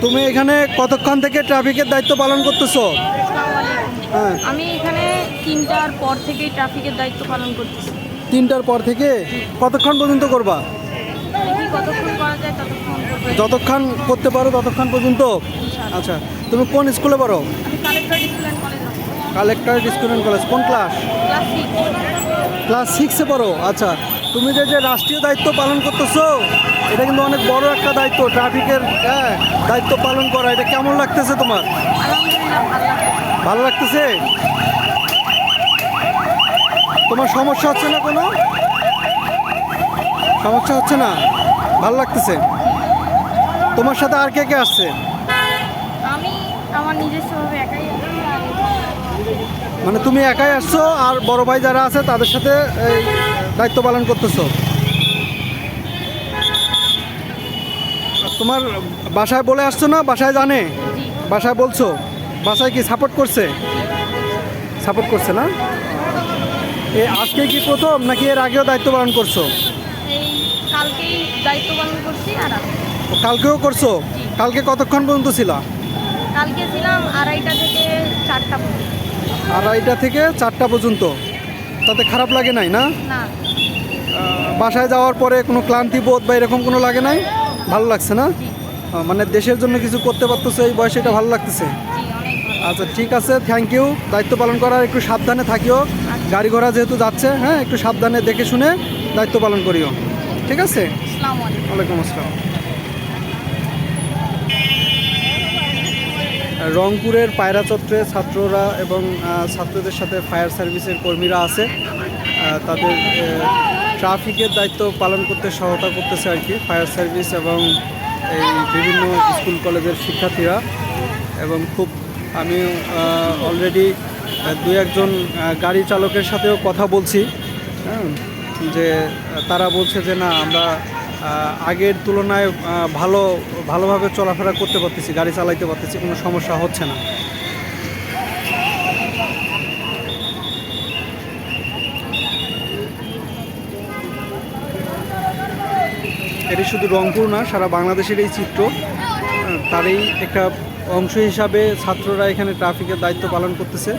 তুমি এখানে কতক্ষণ থেকে ট্রাফিকের দায়িত্ব পালন করতেছো? হ্যাঁ, আমি এখানে 3টার পর থেকেই ট্রাফিকের দায়িত্ব পালন করতেছি। 3টার পর থেকে কতক্ষণ পর্যন্ত করবা? দেখি কতক্ষণ করা যায় ততক্ষণ করবো। যতক্ষণ করতে পারো ততক্ষণ পর্যন্ত। ইনশাআল্লাহ। আচ্ছা, তুমি কোন স্কুলে পড়ো? আমি collector student college collector student college. কোন ক্লাস? ক্লাস 6। ক্লাস 6-এ পড়ো। আচ্ছা, তুমি যে রাষ্ট্রীয় দায়িত্ব পালন করতেছো, এটা কিন্তু অনেক বড় একটা দায়িত্ব, ট্রাফিকের দায়িত্ব পালন করা। এটা কেমন লাগতেছে তোমার? আলহামদুলিল্লাহ ভালো লাগছে। ভালো লাগতেছে? তোমার সমস্যা হচ্ছে না? কোনো সমস্যা হচ্ছে না? ভালো লাগতেছে? তোমার সাথে আর কে কে আসছে? আমি আমার নিজস্বভাবে একাই আছি। মানে তুমি একাই আসছো আর বড় ভাই যারা আছে তাদের সাথে এই দায়িত্ব পালন করতেছো? তোমার বাসায় বলে আসছো না? বাসায় জানে? জি। বাসায় বলছো? বাসায় কি সাপোর্ট করছে? সাপোর্ট করছে না? আজকে কি প্রথম নাকি এর আগেও দায়িত্ব পালন করছো? এই কালকেই দায়িত্ব পালন করছি আর আজকে। কালকেও করছো? কালকে কতক্ষণ পর্যন্ত ছিলা? কালকে ছিলাম 2:30 থেকে 4টা পর্যন্ত। 2:30 থেকে 4টা পর্যন্ত। তাতে খারাপ লাগে নাই না? না। বাসায় যাওয়ার পরে কোনো ক্লান্তি বোধ বা এরকম কোনো লাগে নাই? ভালো লাগছে না? জি মানে দেশের জন্য কিছু করতে পারতেছো এই বয়সে, এটা ভালো লাগতেছে। জি অনেক ভালো। আচ্ছা, ঠিক আছে, থ্যাংক ইউ। দায়িত্ব পালন করার একটু সাবধানে থাকিও। গাড়ি ঘোড়া যেহেতু যাচ্ছে, হ্যাঁ, একটু সাবধানে দেখে শুনে দায়িত্ব পালন করিও। ঠিক আছে? আসসালামু আলাইকুম। ওয়ালাইকুম আসসালাম। রংপুরের পায়রা চত্বরে ছাত্ররা এবং ছাত্রদের সাথে ফায়ার সার্ভিসের কর্মীরা আছে। তাদের ট্রাফিকের দায়িত্ব পালন করতে সহায়তা করতেছে আর কি ফায়ার সার্ভিস এবং এই বিভিন্ন স্কুল কলেজের শিক্ষার্থীরা। এবং খুব আমি অলরেডি 2-1জন গাড়ি চালকের সাথেও কথা বলছি, হ্যাঁ, যে তারা বলছে যে না, আমরা আগের তুলনায় ভালোভাবে চলাফেরা করতে পারতেছি, গাড়ি চালাইতে পারতেছি, কোনো সমস্যা হচ্ছে না। এটি শুধু রংপুর না, সারা বাংলাদেশের এই চিত্র। তারই একটা অংশ হিসাবে ছাত্ররা এখানে ট্রাফিকের দায়িত্ব পালন করতেছে।